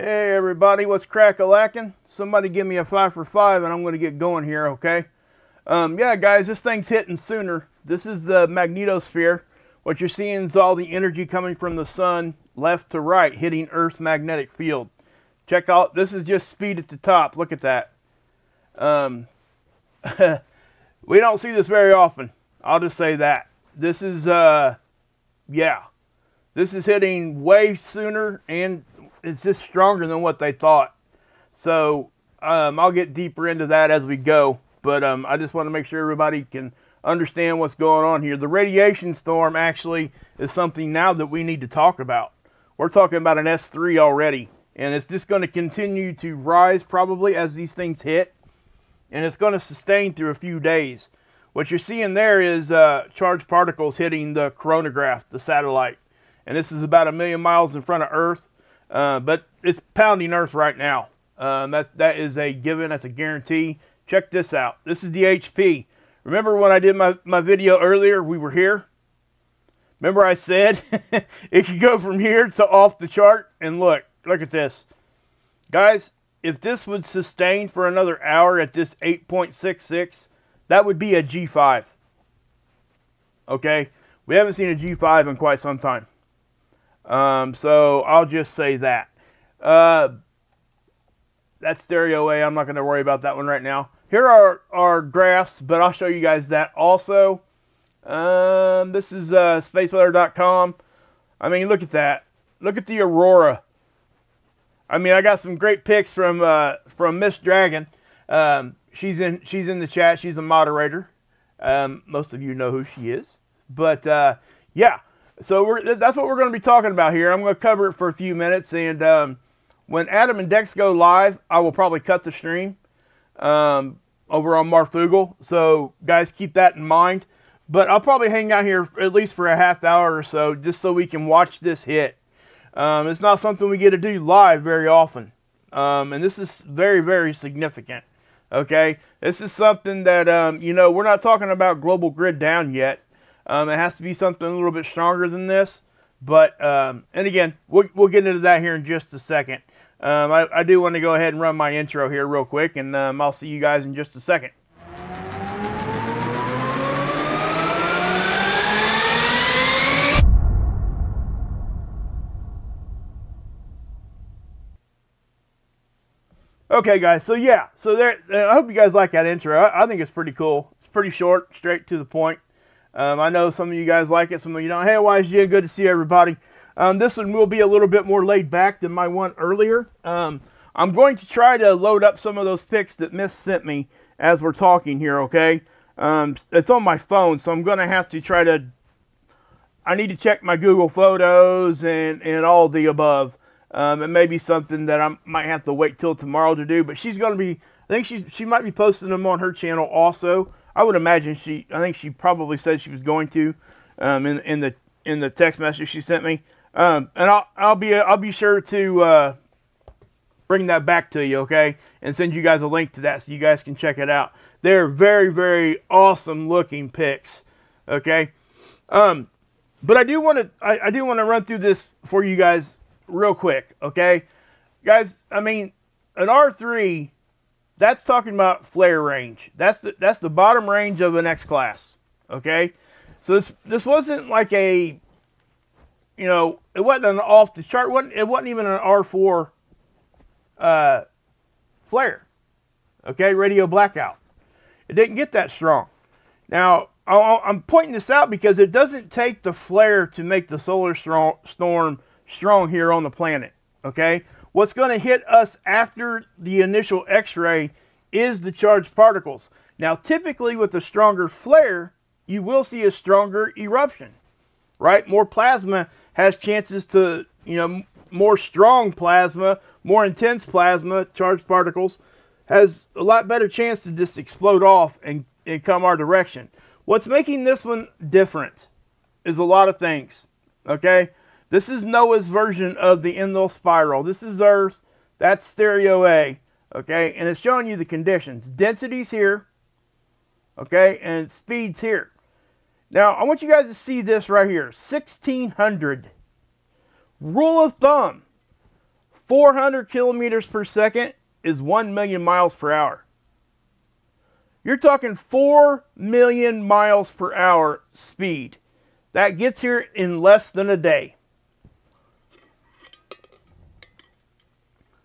Hey everybody, what's crack-a-lackin'? Somebody give me a 5 for 5 and I'm going to get going here, okay? Yeah guys, this thing's hitting sooner. This is the magnetosphere. What you're seeing is all the energy coming from the sun left to right hitting Earth's magnetic field. Check out, this is just speed at the top. Look at that. We don't see this very often. I'll just say that. This is, yeah. This is hitting way sooner and it's just stronger than what they thought. So I'll get deeper into that as we go. But I just want to make sure everybody can understand what's going on here. The radiation storm actually is something now that we need to talk about. We're talking about an S3 already. And it's just going to continue to rise probably as these things hit. And it's going to sustain through a few days. What you're seeing there is charged particles hitting the coronagraph, the satellite. And this is about 1 million miles in front of Earth. But it's pounding Earth right now. That is a given. That's a guarantee. Check this out. This is the HP. Remember when I did my video earlier, we were here? Remember I said it could go from here to off the chart? And look at this. Guys, if this would sustain for another hour at this 8.66, that would be a G5. Okay? We haven't seen a G5 in quite some time. So I'll just say that. That's stereo A. I'm not going to worry about that one right now. Here are our graphs, but I'll show you guys that also. This is spaceweather.com. I mean, look at that. Look at the aurora. I mean, I got some great pics from Miss Dragon. She's in the chat. She's a moderator. Most of you know who she is. But yeah. So that's what we're going to be talking about here. I'm going to cover it for a few minutes, and when Adam and Dex go live, I will probably cut the stream over on Marfugal. So guys, keep that in mind. But I'll probably hang out here at least for a half hour or so, just so we can watch this hit. It's not something we get to do live very often, and this is very, very significant. Okay, this is something that you know, we're not talking about global grid down yet. It has to be something a little bit stronger than this. But, and again, we'll get into that here in just a second. I do want to go ahead and run my intro here real quick, and I'll see you guys in just a second. Okay, guys, so yeah, so there. I hope you guys like that intro. I think it's pretty cool. It's pretty short, straight to the point. I know some of you guys like it, some of you don't. Hey, YSG, good to see everybody. This one will be a little bit more laid back than my one earlier. I'm going to try to load up some of those pics that Miss sent me as we're talking here, okay? It's on my phone, so I'm going to have to try to... I need to check my Google Photos and all the above. It may be something that I might have to wait till tomorrow to do, but she's going to be... I think she might be posting them on her channel also. I would imagine I think she probably said she was going to, in the text message she sent me, and I'll be sure to bring that back to you, okay, and send you guys a link to that so you guys can check it out. They're very, very awesome looking pics, okay. But I do want to run through this for you guys real quick, okay, guys. I mean, an R3. That's talking about flare range. That's the bottom range of an X class. Okay, so this wasn't like a, you know, it wasn't an off the chart. It wasn't even an R4 flare. Okay, radio blackout. It didn't get that strong. Now I'm pointing this out because it doesn't take the flare to make the solar storm strong here on the planet. Okay. What's going to hit us after the initial X-ray is the charged particles. Now, typically with a stronger flare, you will see a stronger eruption, right? More plasma has chances to, you know, more strong plasma, more intense plasma, charged particles, has a lot better chance to just explode off and come our direction. What's making this one different is a lot of things, okay? This is Noah's version of the Enlil spiral. This is Earth. That's stereo A. Okay, and it's showing you the conditions. Density's here. Okay, and speed's here. Now, I want you guys to see this right here. 1600. Rule of thumb. 400 kilometers per second is 1 million miles per hour. You're talking 4 million miles per hour speed. That gets here in less than a day.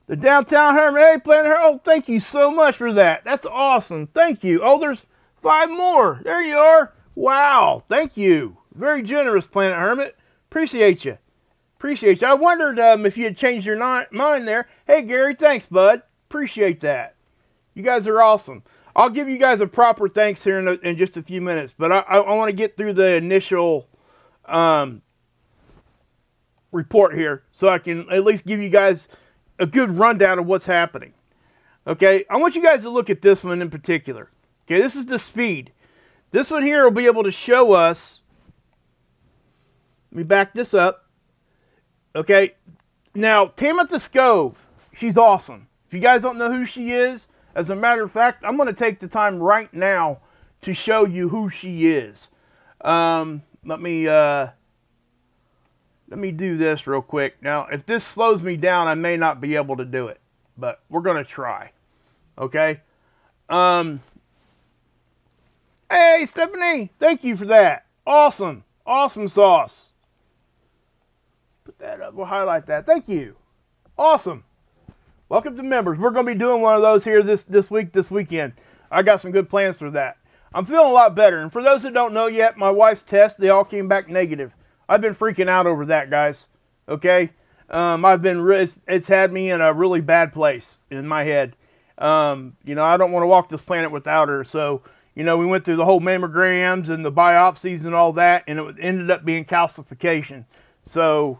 The Downtown Hermit, hey, Planet Hermit, oh, thank you so much for that. That's awesome. Thank you. Oh, there's 5 more. There you are. Wow. Thank you. Very generous, Planet Hermit. Appreciate you. Appreciate you. I wondered if you had changed your mind there. Hey, Gary, thanks, bud. Appreciate that. You guys are awesome. I'll give you guys a proper thanks here in just a few minutes, but I want to get through the initial report here so I can at least give you guys a good rundown of what's happening. Okay, I want you guys to look at this one in particular. Okay, this is the speed. This one here will be able to show us, let me back this up. Okay, now Tamitha Skov, she's awesome. If you guys don't know who she is, as a matter of fact, I'm going to take the time right now to show you who she is. Let me do this real quick. Now, if this slows me down, I may not be able to do it, but we're going to try. Okay? Hey, Stephanie, thank you for that. Awesome. Awesome sauce. Put that up. We'll highlight that. Thank you. Awesome. Welcome to members. We're going to be doing one of those here this weekend. I got some good plans for that. I'm feeling a lot better. And for those that don't know yet, my wife's tests, they all came back negative. I've been freaking out over that, guys. Okay? It's had me in a really bad place in my head. You know, I don't want to walk this planet without her. So, you know, we went through the whole mammograms and the biopsies and all that, and it ended up being calcification. So,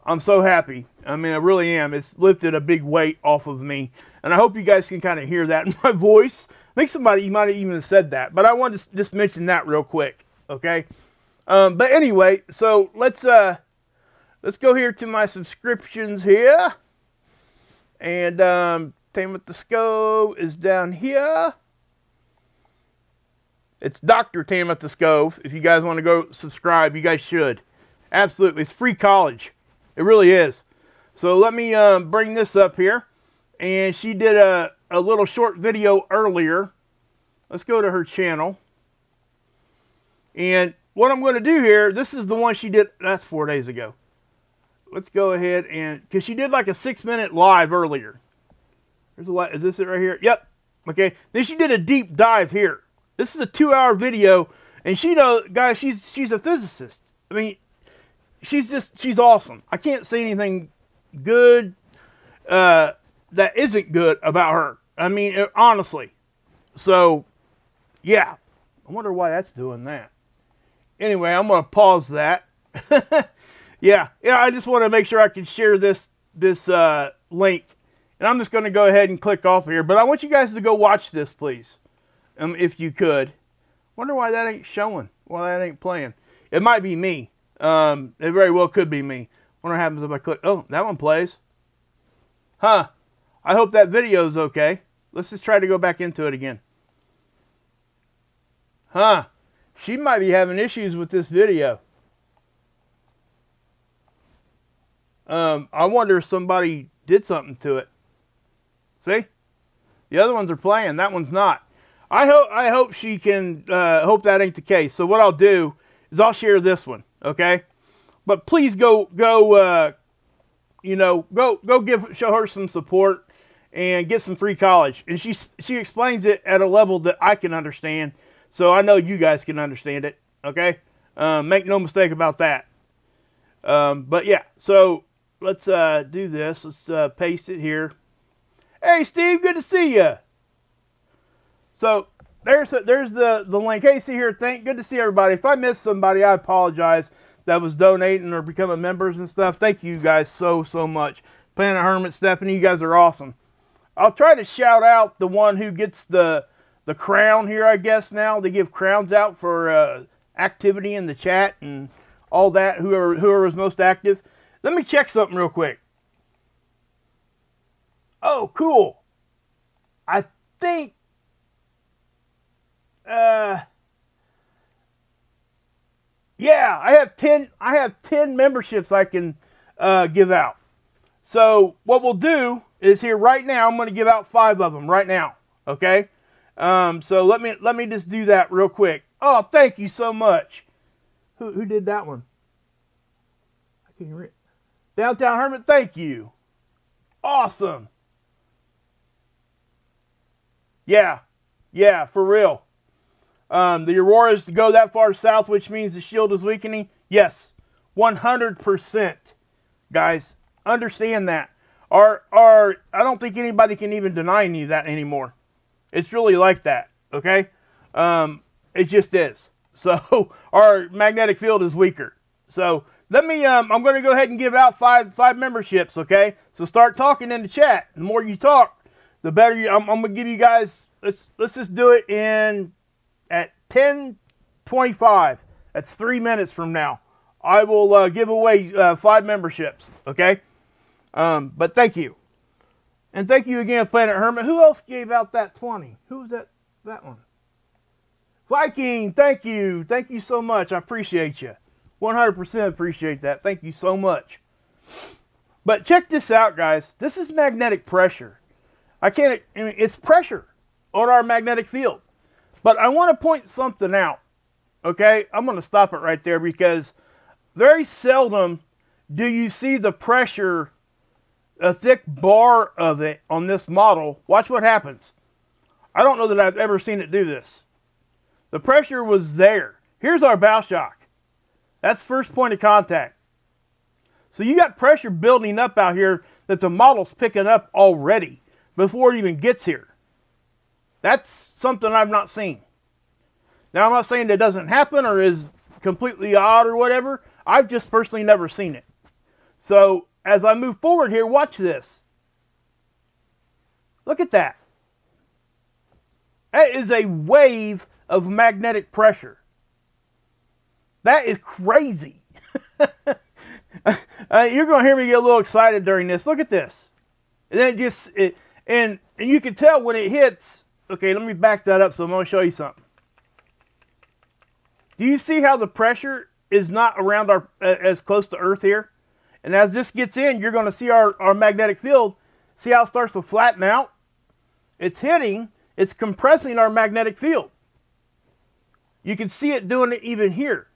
I'm so happy. I mean, I really am. It's lifted a big weight off of me. And I hope you guys can kind of hear that in my voice. I think you might have even said that. But I wanted to just mention that real quick. Okay? But anyway, so let's go here to my subscriptions here. And Tamitha Skov is down here. It's Dr. Tamitha Skov. If you guys want to go subscribe, you guys should. Absolutely. It's free college. It really is. So let me bring this up here. And she did a little short video earlier. Let's go to her channel. And what I'm going to do here, this is the one she did, that's 4 days ago. Let's go ahead and, because she did like a 6-minute live earlier. There's a lot, is this it right here? Yep. Okay. Then she did a deep dive here. This is a 2-hour video. And she knows, guys, she's a physicist. I mean, she's awesome. I can't say anything good that isn't good about her. I mean, honestly. So, yeah. I wonder why that's doing that. Anyway, I'm going to pause that. yeah, I just want to make sure I can share this link. And I'm just going to go ahead and click off here. But I want you guys to go watch this, please. If you could. Wonder why that ain't showing. Why that ain't playing. It might be me. It very well could be me. Wonder what happens if I click. Oh, that one plays. Huh. I hope that video is okay. Let's just try to go back into it again. Huh. She might be having issues with this video. I wonder if somebody did something to it. See? The other ones are playing. That one's not. I hope she can, hope that ain't the case. So what I'll do is I'll share this one. Okay? But please go show her some support and get some free college. And she explains it at a level that I can understand. So I know you guys can understand it. Okay? Make no mistake about that. But yeah, so let's do this. Let's paste it here. Hey, Steve, good to see you. So there's the link. Hey, see here. Good to see everybody. If I missed somebody, I apologize. That was donating or becoming members and stuff. Thank you guys so much. Planet Hermit, Stephanie, you guys are awesome. I'll try to shout out the one who gets the crown here, I guess now. They give crowns out for activity in the chat and all that, whoever was most active. Let me check something real quick. Oh, cool. I think yeah, I have 10 memberships I can give out. So what we'll do is here right now, I'm going to give out 5 of them right now. Okay. So let me just do that real quick. Oh, thank you so much. Who did that one? I can't read. Downtown Hermit, thank you. Awesome. Yeah, for real. The Auroras go that far south, which means the shield is weakening. Yes, 100%. Guys, understand that. I don't think anybody can even deny any of that anymore. It's really like that, okay? It just is. So our magnetic field is weaker. So let me, I'm going to go ahead and give out five memberships, okay? So start talking in the chat. The more you talk, the better you, I'm going to give you guys, let's just do it at 10:25. That's 3 minutes from now. I will give away 5 memberships, okay? But thank you. And thank you again, Planet Hermit. Who else gave out that 20? Who was that one? Viking, thank you. Thank you so much. I appreciate you. 100% appreciate that. Thank you so much. But check this out, guys. This is magnetic pressure. I mean, it's pressure on our magnetic field. But I want to point something out, okay? I'm going to stop it right there because very seldom do you see the pressure, a thick bar of it on this model. Watch what happens. I don't know that I've ever seen it do this. The pressure was there. Here's our bow shock. That's first point of contact. So you got pressure building up out here that the model's picking up already before it even gets here. That's something I've not seen. Now, I'm not saying that doesn't happen or is completely odd or whatever. I've just personally never seen it. So as I move forward here, watch this. Look at that. That is a wave of magnetic pressure. That is crazy. You're going to hear me get a little excited during this. Look at this. And then and you can tell when it hits. Okay, let me back that up so I'm going to show you something. Do you see how the pressure is not around as close to Earth here? And as this gets in, you're going to see our magnetic field. See how it starts to flatten out? It's hitting, it's compressing our magnetic field. You can see it doing it even here.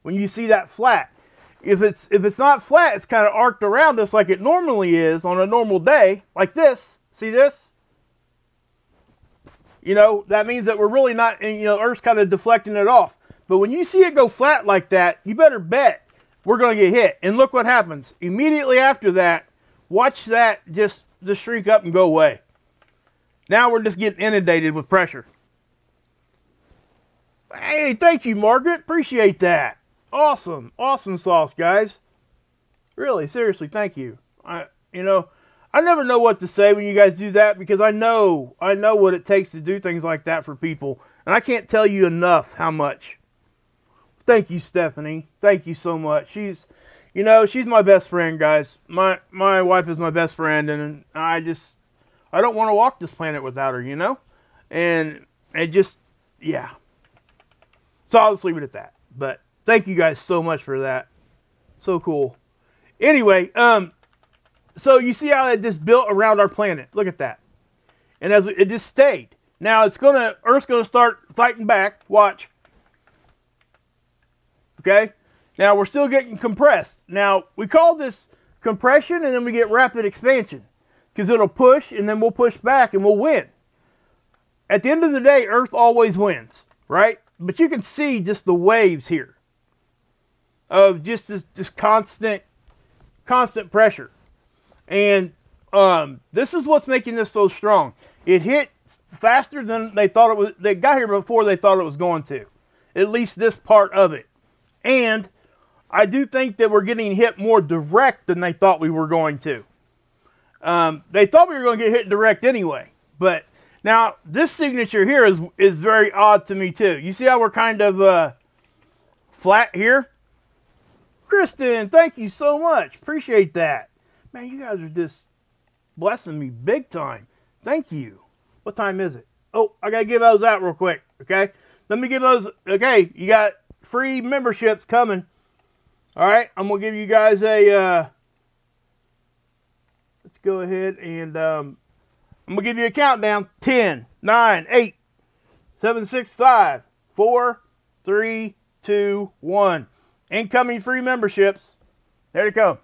When you see that flat. If it's not flat, it's kind of arced around us like it normally is on a normal day, like this. See this? You know, that means that we're really not, you know, Earth's kind of deflecting it off. But when you see it go flat like that, you better bet we're going to get hit. And look what happens. Immediately after that, watch that just shrink up and go away. Now we're just getting inundated with pressure. Hey, thank you, Margaret. Appreciate that. Awesome. Awesome sauce, guys. Really, seriously, thank you. I never know what to say when you guys do that because I know what it takes to do things like that for people. And I can't tell you enough how much. Thank you, Stephanie. Thank you so much. She's my best friend, guys. My wife is my best friend, and I don't want to walk this planet without her, you know? And it just, yeah. So I'll just leave it at that. But thank you guys so much for that. So cool. Anyway, so you see how it just built around our planet. Look at that. And as it just stayed. Now Earth's gonna start fighting back. Watch. Okay? Now we're still getting compressed. Now we call this compression and then we get rapid expansion. Because it'll push and then we'll push back and we'll win. At the end of the day, Earth always wins. Right? But you can see just the waves here. Of just this constant pressure. And this is what's making this so strong. It hit faster than they thought it was. They got here before they thought it was going to. At least this part of it. And I do think that we're getting hit more direct than they thought we were going to. They thought we were going to get hit direct anyway. But now this signature here is very odd to me too. You see how we're kind of flat here? Kristen, thank you so much. Appreciate that. Man, you guys are just blessing me big time. Thank you. What time is it? Oh, I got to give those out real quick, okay? Let me give those. Okay, you got free memberships coming. All right, I'm going to give you guys a go ahead and I'm going to give you a countdown. 10, 9, 8, 7, 6, 5, 4, 3, 2, 1. Incoming free memberships. There they come.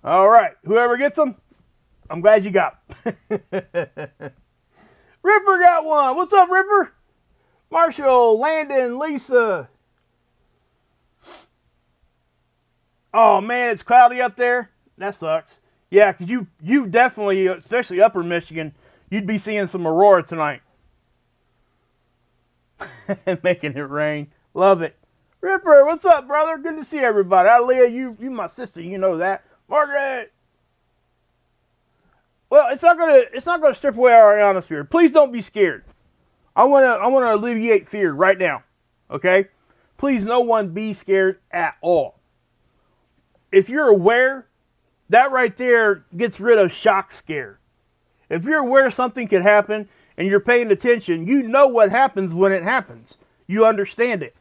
All right. Whoever gets them, I'm glad you got them. Ripper got one. What's up, Ripper? Marshall, Landon, Lisa. Oh, man, it's cloudy up there. That sucks. Yeah, because you definitely, especially upper Michigan, you'd be seeing some aurora tonight. Making it rain. Love it. Ripper, what's up, brother? Good to see everybody. Aaliyah, you my sister, you know that. Margaret. Well, it's not gonna strip away our ionosphere. Please don't be scared. I wanna alleviate fear right now. Okay? Please, no one be scared at all. If you're aware, that right there gets rid of shock scare. If you're aware something could happen and you're paying attention, you know what happens when it happens. You understand it.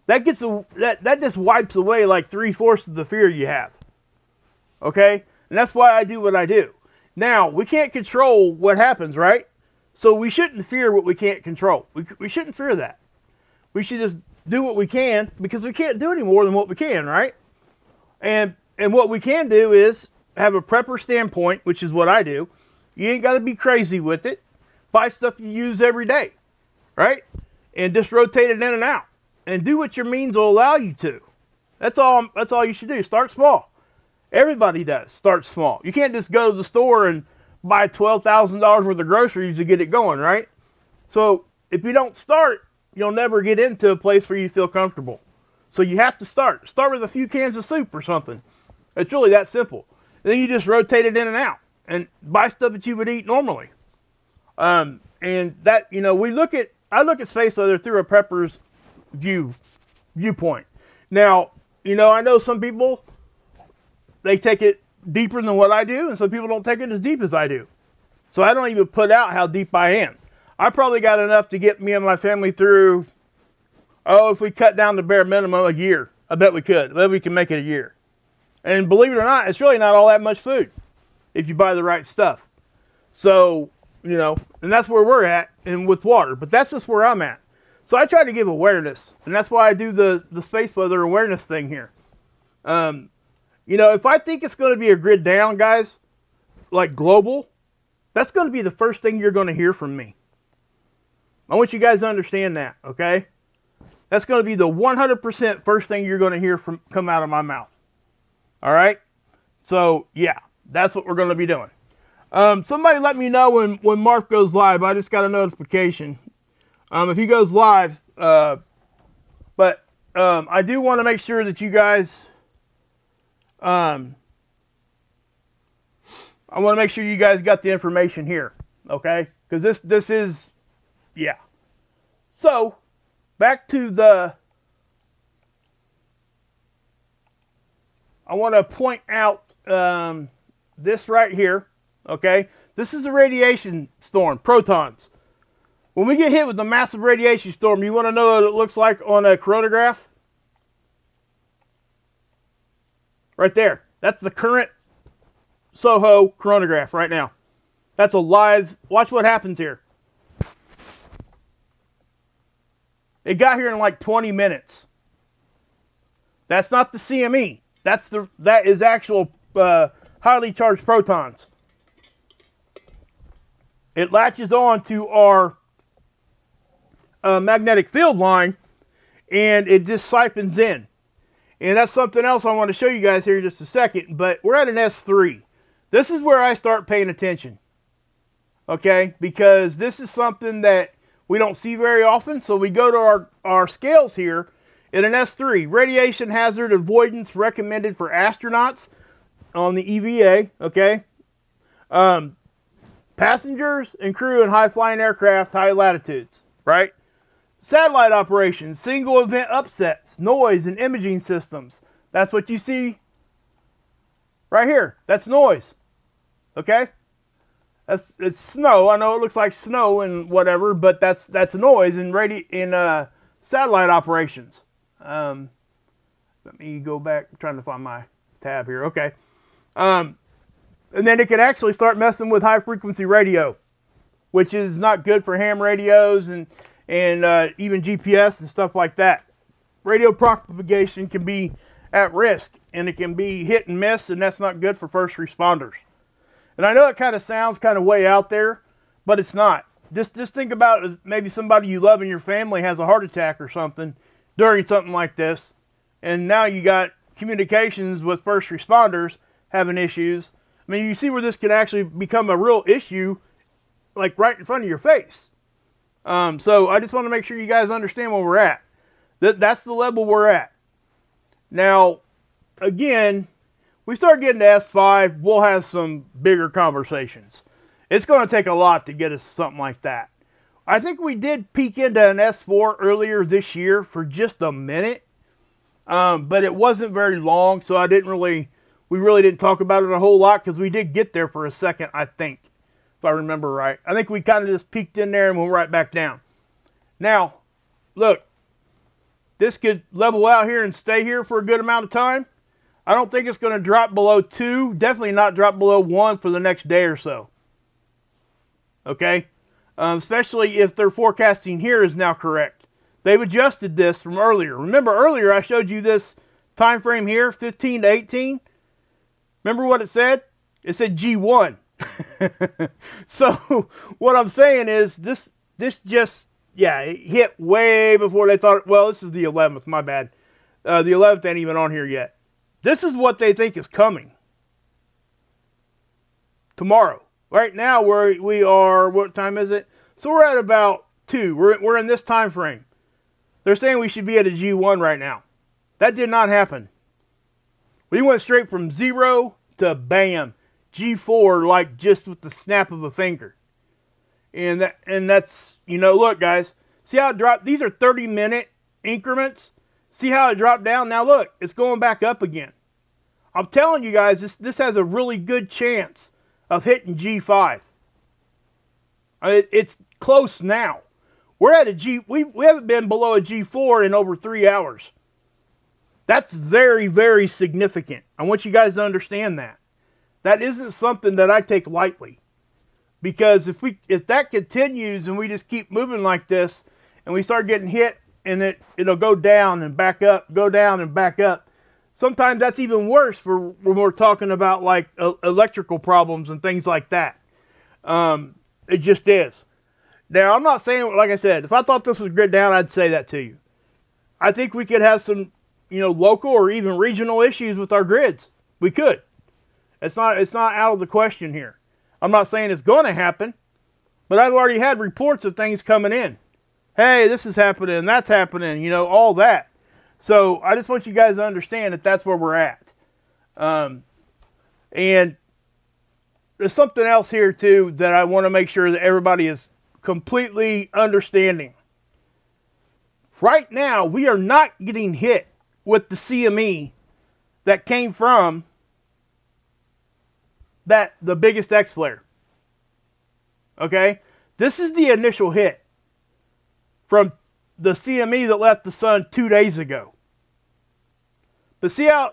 That just wipes away like 3/4 of the fear you have. Okay? And that's why I do what I do. Now, we can't control what happens, right? So we shouldn't fear what we can't control. We shouldn't fear that. We should just do what we can, because we can't do any more than what we can, right? And what we can do is have a prepper standpoint, which is what I do. You ain't got to be crazy with it. Buy stuff you use every day, right? And just rotate it in and out. And do what your means will allow you to. That's all you should do. Start small. Everybody does. Start small. You can't just go to the store and buy $12,000 worth of groceries to get it going, right? So if you don't start, you'll never get into a place where you feel comfortable. So you have to start. Start with a few cans of soup or something. It's really that simple. And then you just rotate it in and out and buy stuff that you would eat normally. And that, I look at space weather through a prepper's viewpoint. Now, I know some people, they take it deeper than what I do, and some people don't take it as deep as I do. So I don't even put out how deep I am. I probably got enough to get me and my family through, if we cut down the bare minimum, a year. I bet we could. I bet we can make it a year. And believe it or not, it's really not all that much food if you buy the right stuff. So, and that's where we're at, and with water. But that's just where I'm at. So I try to give awareness, and that's why I do the space weather awareness thing here. If I think it's going to be a grid down, guys, like global, that's going to be the first thing you're going to hear from me. I want you guys to understand that, okay? That's going to be the 100% first thing you're going to hear come out of my mouth. All right? So, yeah, that's what we're going to be doing. Somebody let me know when Mark goes live. I just got a notification. If he goes live, but I do want to make sure that you guys, I want to make sure you guys got the information here, okay? Because this is, yeah. So, back to I want to point out this right here, okay? This is a radiation storm, protons. When we get hit with a massive radiation storm, you want to know what it looks like on a coronagraph? Right there. That's the current SOHO coronagraph right now. That's a live, watch what happens here. It got here in like 20 minutes. That's not the CME. That is actual highly charged protons. It latches on to our magnetic field line, and it just siphons in. And that's something else I want to show you guys here in just a second, but we're at an S3. This is where I start paying attention, okay? Because this is something that we don't see very often, so we go to our scales here at an S3. Radiation hazard avoidance recommended for astronauts on the EVA, okay? Passengers and crew in high-flying aircraft, high latitudes, right? Satellite operations, single event upsets, noise, and imaging systems. That's what you see right here. That's noise. Okay? It's snow. I know it looks like snow and whatever, but that's noise in satellite operations. Let me go back. I'm trying to find my tab here. Okay. And then it can actually start messing with high frequency radio, which is not good for ham radios and even GPS and stuff like that. Radio propagation can be at risk, and it can be hit and miss, and that's not good for first responders. And I know it kind of sounds kind of way out there, but it's not. Just think about maybe somebody you love in your family has a heart attack or something during something like this, and now you got communications with first responders having issues. I mean, you see where this can actually become a real issue, like right in front of your face. So I just want to make sure you guys understand where we're at. That's the level we're at. Now, again, we start getting to S5, we'll have some bigger conversations. It's going to take a lot to get us something like that. I think we did peek into an S4 earlier this year for just a minute, but it wasn't very long, so we really didn't talk about it a whole lot, because we did get there for a second, I think, if I remember right. I think we kind of just peeked in there and went right back down. Now, look, this could level out here and stay here for a good amount of time. I don't think it's going to drop below 2, definitely not drop below 1 for the next day or so. Okay? Especially if their forecasting here is now correct. They've adjusted this from earlier. Remember earlier I showed you this time frame here, 15 to 18. Remember what it said? It said G1. So what I'm saying is this just, yeah, it hit way before they thought. Well, this is the 11th, my bad. The 11th ain't even on here yet. This is what they think is coming tomorrow. Right now we are, what time is it? So we're at about 2. We're in this time frame. They're saying we should be at a G1 right now. That did not happen. We went straight from 0 to bam, G4, like just with the snap of a finger. And that's, you know, look guys, see how it dropped? These are 30-minute increments. See how it dropped down? Now look, it's going back up again. I'm telling you guys, this has a really good chance of hitting G5. It's close now. We're at a G, we haven't been below a G4 in over 3 hours. That's very, very significant. I want you guys to understand that. That isn't something that I take lightly. Because if that continues and we just keep moving like this, and we start getting hit, and it'll go down and back up, go down and back up. Sometimes that's even worse for when we're talking about like electrical problems and things like that. It just is. Now, I'm not saying, like I said, if I thought this was grid down, I'd say that to you. I think we could have some, you know, local or even regional issues with our grids. We could. It's not out of the question here. I'm not saying it's going to happen, but I've already had reports of things coming in. Hey, this is happening, that's happening, you know, all that. So I just want you guys to understand that that's where we're at. And there's something else here too that I want to make sure that everybody is completely understanding. Right now, we are not getting hit with the CME that came from the biggest X flare. Okay? This is the initial hit from the CME that left the sun 2 days ago. But see how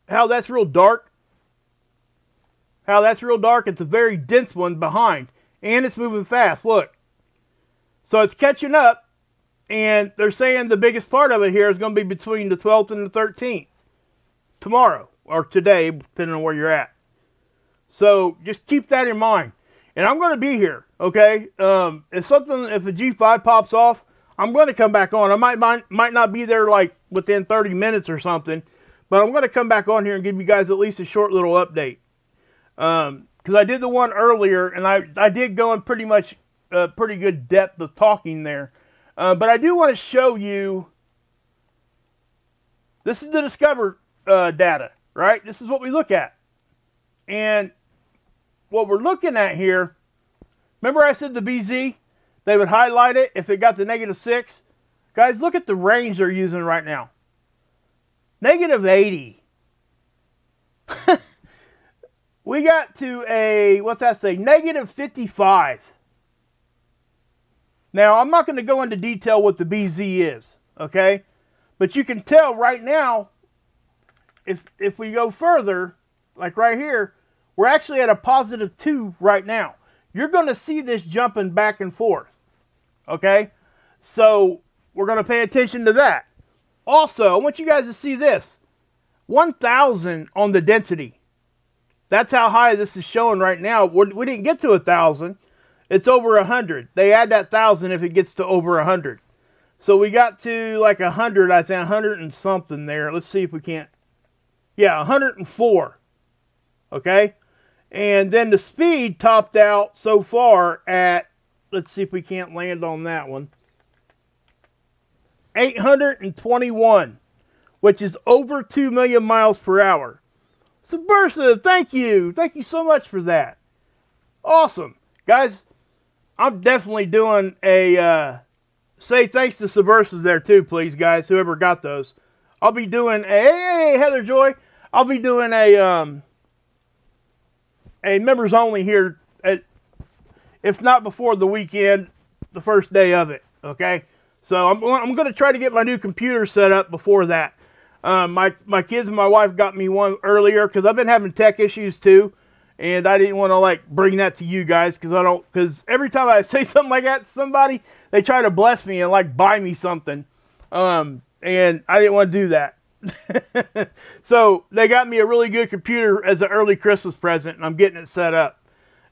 that's real dark? How that's real dark? It's a very dense one behind. And it's moving fast. Look. So it's catching up. And they're saying the biggest part of it here is going to be between the 12th and the 13th. Tomorrow. Or today, depending on where you're at. So just keep that in mind. And I'm going to be here. Okay? If a G5 pops off, I'm going to come back on. I might not be there like within 30 minutes or something. But I'm going to come back on here and give you guys at least a short little update. Because I did the one earlier, and I did go in pretty much pretty good depth of talking there. But I do want to show you, this is the Discover data, right? This is what we look at. And what we're looking at here, remember I said the BZ, they would highlight it if it got to -6? Guys, look at the range they're using right now. -80. We got to a, what's that say, -55. Now, I'm not going to go into detail what the BZ is, okay? But you can tell right now, if we go further, like right here, We're actually at a +2 right now. You're going to see this jumping back and forth. Okay? So we're going to pay attention to that. Also, I want you guys to see this. 1,000 on the density. That's how high this is showing right now. We didn't get to 1,000. It's over 100. They add that 1,000 if it gets to over 100. So we got to like 100, I think, 100 and something there. Let's see if we can't. Yeah, 104. Okay? And then the speed topped out so far at, let's see if we can't land on that one, 821, which is over 2 million miles per hour. Subversive, thank you. Thank you so much for that. Awesome. Guys, I'm definitely doing a, say thanks to Subversive there too, please, guys, whoever got those. I'll be doing a, hey, Heather Joy, I'll be doing a members only here, if not before the weekend, the first day of it, okay? So I'm going to try to get my new computer set up before that. My kids and my wife got me one earlier because I've been having tech issues too, and I didn't want to like bring that to you guys because every time I say something like that to somebody, they try to bless me and like buy me something, and I didn't want to do that. So they got me a really good computer as an early Christmas present, and I'm getting it set up.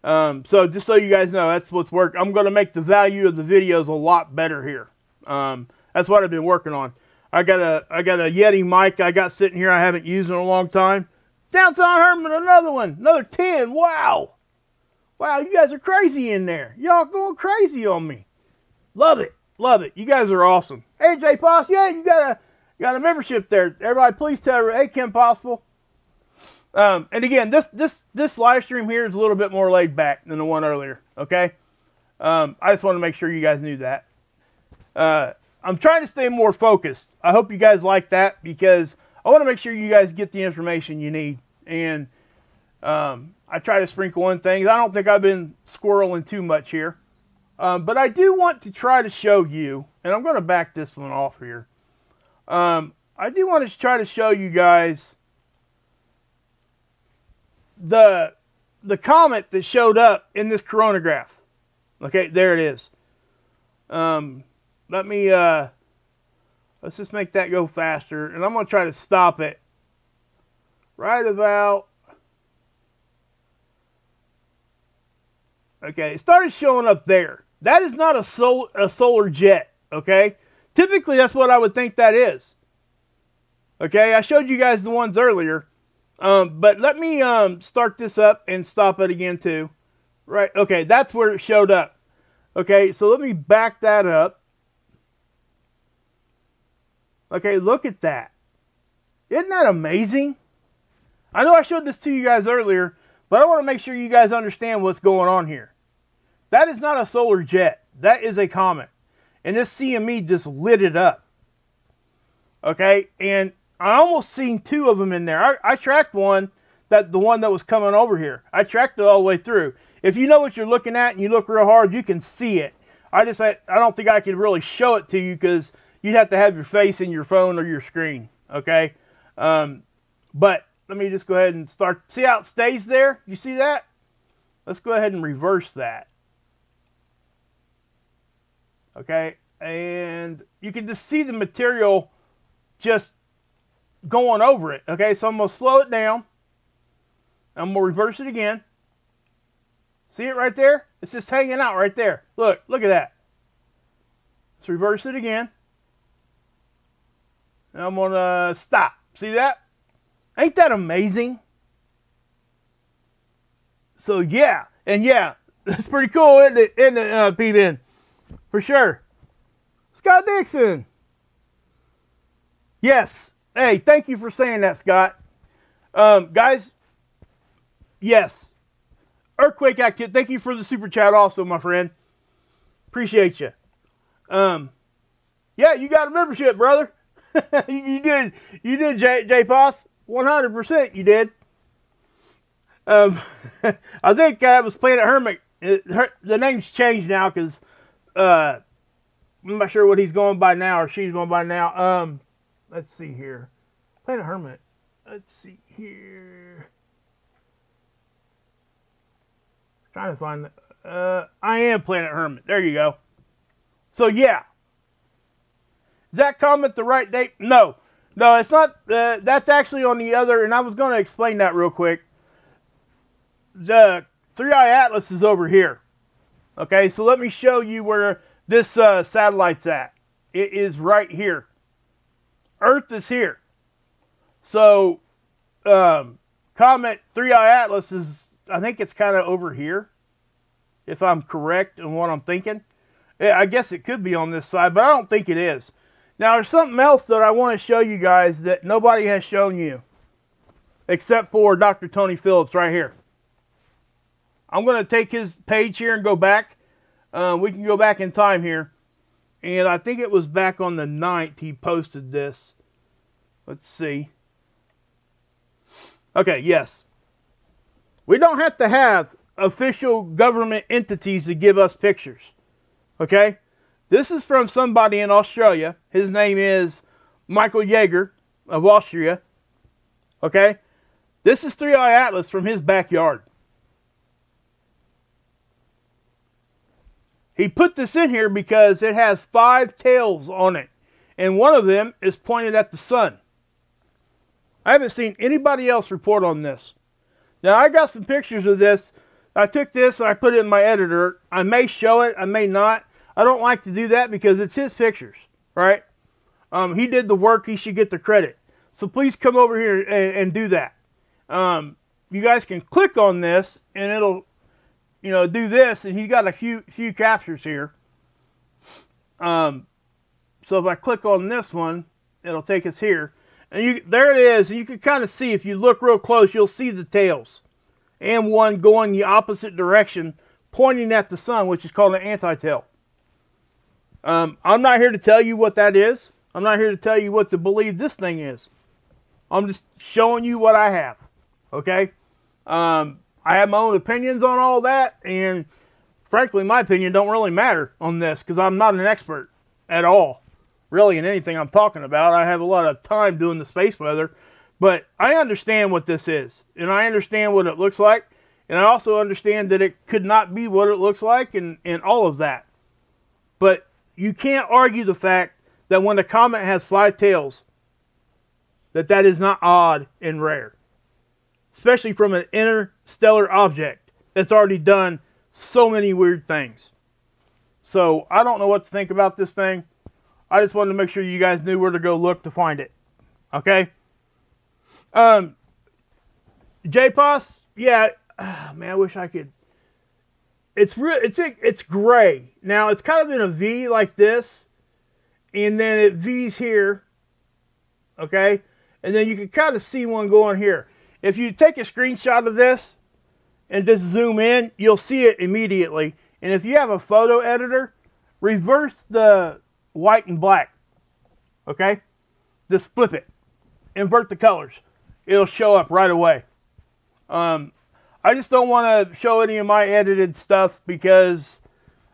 So just so you guys know, that's what's worked. I'm going to make the value of the videos a lot better here. That's what I've been working on. I got a Yeti mic I got sitting here I haven't used in a long time. Downside Herman, another one, another 10. Wow, wow, you guys are crazy in there. Y'all going crazy on me. Love it, love it. You guys are awesome. Hey, J Poss, yeah, you got a membership there. Everybody, please tell her, hey, Kim Possible. And again, this live stream here is a little bit more laid back than the one earlier. Okay, I just want to make sure you guys knew that. I'm trying to stay more focused. I hope you guys like that because I want to make sure you guys get the information you need. And I try to sprinkle in things. I don't think I've been squirreling too much here. But I do want to try to show you, and I'm going to back this one off here. I do want to try to show you guys the comet that showed up in this coronagraph. Okay, there it is. Let me, let's just make that go faster. And I'm going to try to stop it right about, okay, it started showing up there. That is not a solar jet, okay? Typically, that's what I would think that is. Okay, I showed you guys the ones earlier. But let me start this up and stop it again too. Right, okay, that's where it showed up. Okay, so let me back that up. Okay, look at that. Isn't that amazing? I know I showed this to you guys earlier, but I want to make sure you guys understand what's going on here. That is not a solar jet. That is a comet. And this CME just lit it up. Okay, and I almost seen two of them in there. I tracked one, the one that was coming over here. I tracked it all the way through. If you know what you're looking at and you look real hard, you can see it. I don't think I could really show it to you because you'd have to have your face in your phone or your screen. Okay, but let me just go ahead and start. See how it stays there? You see that? Let's go ahead and reverse that. Okay, and you can just see the material just going over it. Okay, so I'm going to slow it down. I'm going to reverse it again. See it right there? It's just hanging out right there. Look at that. Let's reverse it again. And I'm going to stop. See that? Ain't that amazing? So yeah, and yeah, it's pretty cool, isn't it, P-Ben? For sure. Scott Dixon. Yes. Hey, thank you for saying that, Scott. Guys, yes. Earthquake activity. Thank you for the super chat also, my friend. Appreciate you. Yeah, you got a membership, brother. you did, J Poss. 100% you did. I think I was Planet Hermit. The name's changed now because I'm not sure what he's going by now or she's going by now. Let's see here. Planet Hermit. Let's see here. Trying to find the, I am Planet Hermit. There you go. So yeah. Is that comet the right date? No. No, it's not. That's actually on the other, and I was going to explain that real quick. The 3i Atlas is over here. Okay, so let me show you where this satellite's at. It is right here. Earth is here. So, Comet 3i Atlas is, I think it's kind of over here, if I'm correct in what I'm thinking. I guess it could be on this side, but I don't think it is. Now, there's something else that I want to show you guys that nobody has shown you, except for Dr. Tony Phillips right here. I'm going to take his page here and go back. We can go back in time here. And I think it was back on the 9th he posted this. Let's see. Okay, yes. We don't have to have official government entities to give us pictures. Okay? This is from somebody in Australia. His name is Michael Yeager of Austria. Okay? This is 3i Atlas from his backyard. He put this in here because it has 5 tails on it. And one of them is pointed at the sun. I haven't seen anybody else report on this. Now, I got some pictures of this. I took this and I put it in my editor. I may show it. I may not. I don't like to do that because it's his pictures, right? He did the work. He should get the credit. So please come over here and do that. You guys can click on this and it'll, you know, do this, and he's got a few captures here. So if I click on this one, it'll take us here, and there it is. And you can kind of see, if you look real close, you'll see the tails, and one going the opposite direction, pointing at the sun, which is called an anti-tail. I'm not here to tell you what that is. I'm not here to tell you what to believe this thing is. I'm just showing you what I have. Okay. I have my own opinions on all that, and frankly, my opinion don't really matter on this because I'm not an expert at all, really, in anything I'm talking about. I have a lot of time doing the space weather, but I understand what this is, and I understand what it looks like, and I also understand that it could not be what it looks like, and all of that. But you can't argue the fact that when a comet has 5 tails, that is not odd and rare. Especially from an interstellar object that's already done so many weird things. So, I don't know what to think about this thing. I just wanted to make sure you guys knew where to go look to find it. Okay? JPOS, yeah, man, I wish I could. It's gray. Now, it's kind of in a V like this. And then it V's here. Okay? And then you can kind of see one going here. If you take a screenshot of this and just zoom in, you'll see it immediately. And if you have a photo editor, reverse the white and black. Okay? Just flip it. Invert the colors. It'll show up right away. I just don't want to show any of my edited stuff because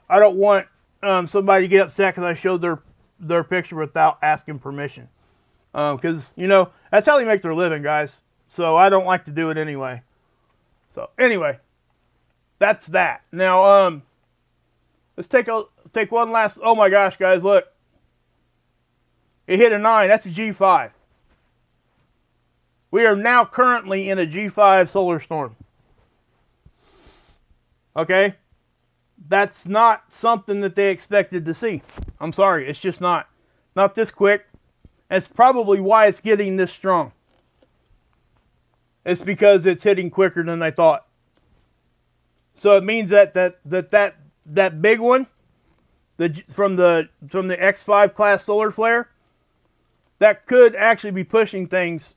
I don't want somebody to get upset because I showed their picture without asking permission. Because, you know, that's how they make their living, guys. So I don't like to do it anyway. So anyway, that's that. Now, let's take one last. Oh my gosh, guys, look! It hit a 9. That's a G5. We are now currently in a G5 solar storm. Okay, that's not something that they expected to see. I'm sorry, it's just not this quick. That's probably why it's getting this strong. It's because it's hitting quicker than they thought. So it means that big one, from the X5 class solar flare, that could actually be pushing things.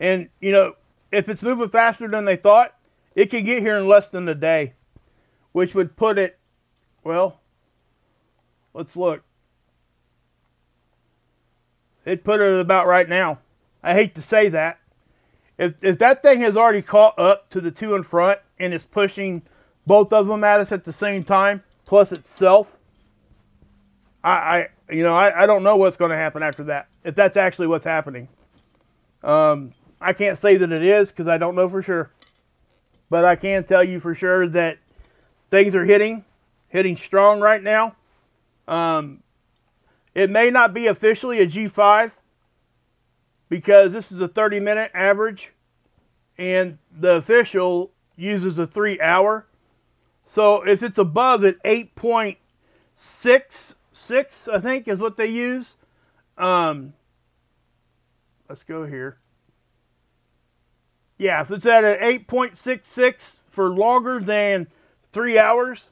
And you know, if it's moving faster than they thought, it could get here in less than a day, which would put it, well, let's look. It'd put it about right now. I hate to say that. If that thing has already caught up to the two in front and is pushing both of them at us at the same time, plus itself, I don't know what's going to happen after that. If that's actually what's happening, I can't say that it is because I don't know for sure. But I can tell you for sure that things are hitting strong right now. It may not be officially a G5 because this is a 30-minute average, and the official uses a 3-hour. So if it's above at 8.66, I think is what they use. Let's go here. Yeah, if it's at an 8.66 for longer than 3 hours,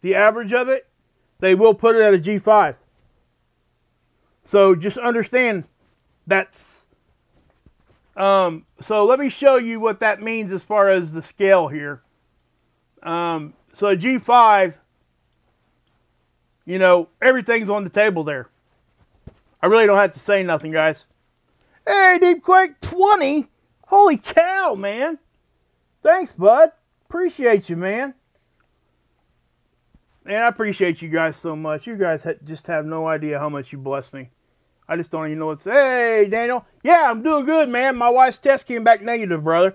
the average of it, they will put it at a G5. So just understand that's... so let me show you what that means as far as the scale here. So a G5, you know, everything's on the table there. I really don't have to say nothing, guys. Hey, Deepquake 20. Holy cow, man. Thanks, bud. Appreciate you, man. And I appreciate you guys so much. You guys just have no idea how much you bless me. I just don't even know what to say. Hey, Daniel. Yeah, I'm doing good, man. My wife's test came back negative, brother.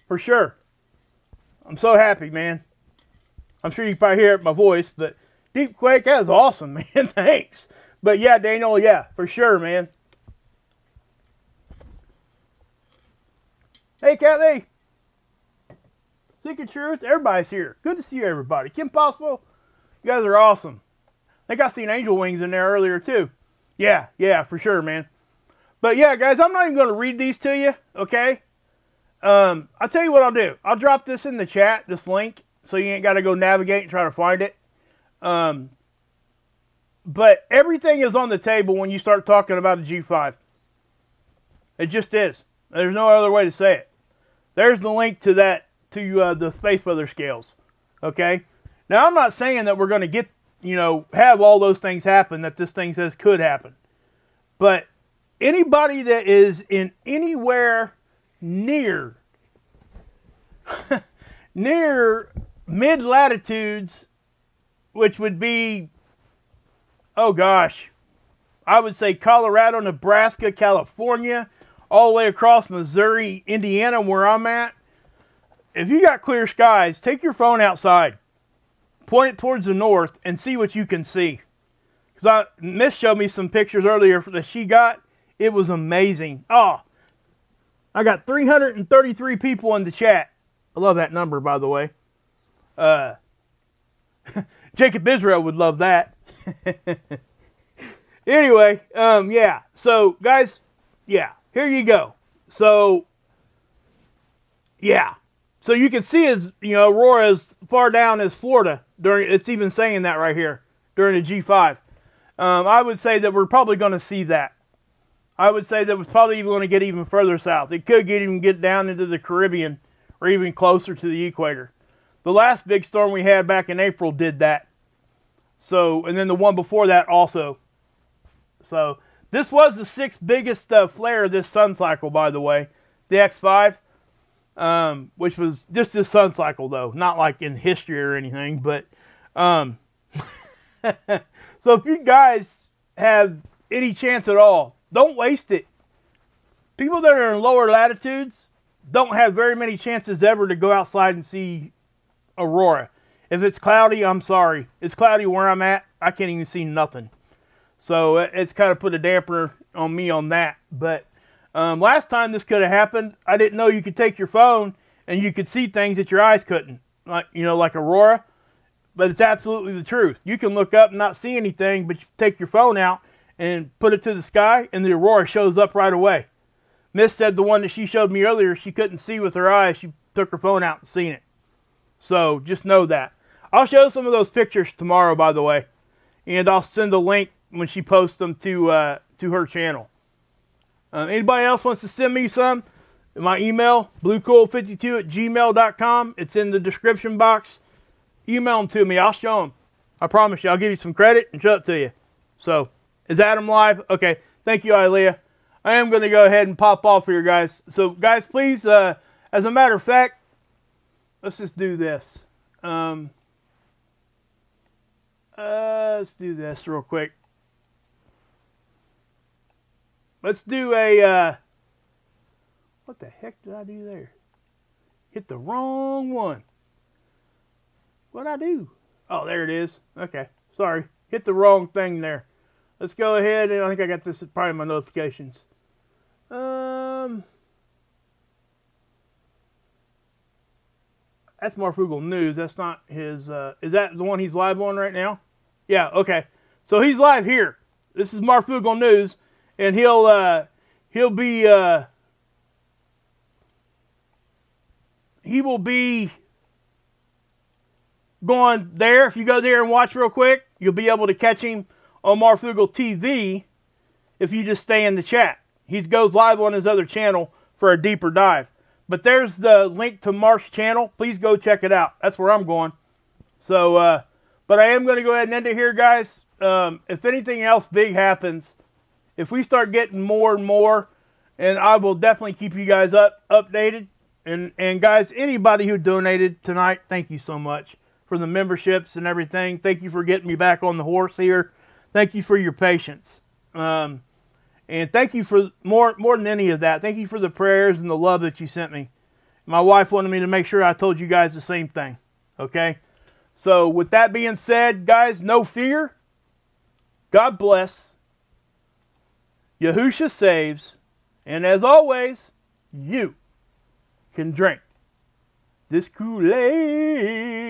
For sure. I'm so happy, man. I'm sure you can probably hear it in my voice, but Deepquake, that was awesome, man. Thanks. But yeah, Daniel, yeah, for sure, man. Hey, Kathy. Seeking Truth, everybody's here. Good to see you, everybody. Kim Possible, you guys are awesome. I think I seen Angel Wings in there earlier, too. Yeah, for sure, man. But yeah, guys, I'm not even going to read these to you, okay? I'll tell you what I'll do. I'll drop this in the chat, this link, so you ain't got to go navigate and try to find it. But everything is on the table when you start talking about a G5. It just is. There's no other way to say it. There's the link to that, to the space weather scales, okay? Now, I'm not saying that we're going to get, you know, have all those things happen that this thing says could happen. But anybody that is in anywhere near near mid-latitudes, which would be, oh gosh, I would say Colorado, Nebraska, California, all the way across Missouri, Indiana, where I'm at. If you got clear skies, take your phone outside, point it towards the north, and see what you can see. Because Miss showed me some pictures earlier that she got. It was amazing. Oh, I got 333 people in the chat. I love that number, by the way. Jacob Israel would love that. Anyway, yeah. So, guys, yeah, here you go. So, yeah. So you can see as, you know, Aurora as far down as Florida. It's even saying that right here during the G5. I would say that we're probably going to see that. I would say that we're probably even going to get even further south. It could even get down into the Caribbean or even closer to the equator. The last big storm we had back in April did that. So, and then the one before that also. So, this was the 6th biggest flare this sun cycle, by the way. The X5. Which was just this sun cycle, though. Not like in history or anything. But, so if you guys have any chance at all, don't waste it. People that are in lower latitudes don't have very many chances ever to go outside and see aurora. If it's cloudy, I'm sorry. It's cloudy where I'm at. I can't even see nothing. So it's kind of put a damper on me on that. But last time this could have happened, I didn't know you could take your phone and you could see things that your eyes couldn't. Like, you know, like aurora. But it's absolutely the truth. You can look up and not see anything, but you take your phone out and put it to the sky, and the aurora shows up right away. Miss said the one that she showed me earlier, she couldn't see with her eyes. She took her phone out and seen it. So just know that. I'll show some of those pictures tomorrow, by the way. And I'll send a link when she posts them to her channel. Anybody else wants to send me some? My email, bluecool52@gmail.com. It's in the description box. Email them to me. I'll show them. I promise you. I'll give you some credit and show it to you. So, is Adam live? Okay. Thank you, Ilea. I am going to go ahead and pop off here, guys. So, guys, please, as a matter of fact, let's just do this. Let's do this real quick. Let's do a, what the heck did I do there? Hit the wrong one. What'd I do? Oh, there it is. Okay, sorry. Hit the wrong thing there. Let's go ahead, and I think I got this probably in my notifications. That's Marfugal News. That's not his. Is that the one he's live on right now? Yeah. Okay. So he's live here. This is Marfugal News, and he will be going there. If you go there and watch real quick, you'll be able to catch him on Marfugal TV if you just stay in the chat. He goes live on his other channel for a deeper dive. But there's the link to Marsh's channel. Please go check it out. That's where I'm going. So, but I am going to go ahead and end it here, guys. If anything else big happens, if we start getting more and more, and I will definitely keep you guys updated. And guys, anybody who donated tonight, thank you so much for the memberships and everything. Thank you for getting me back on the horse here. Thank you for your patience. And thank you for more than any of that. Thank you for the prayers and the love that you sent me. My wife wanted me to make sure I told you guys the same thing. Okay? So with that being said, guys, no fear. God bless. Yahusha saves. And as always, you can drink this Kool-Aid.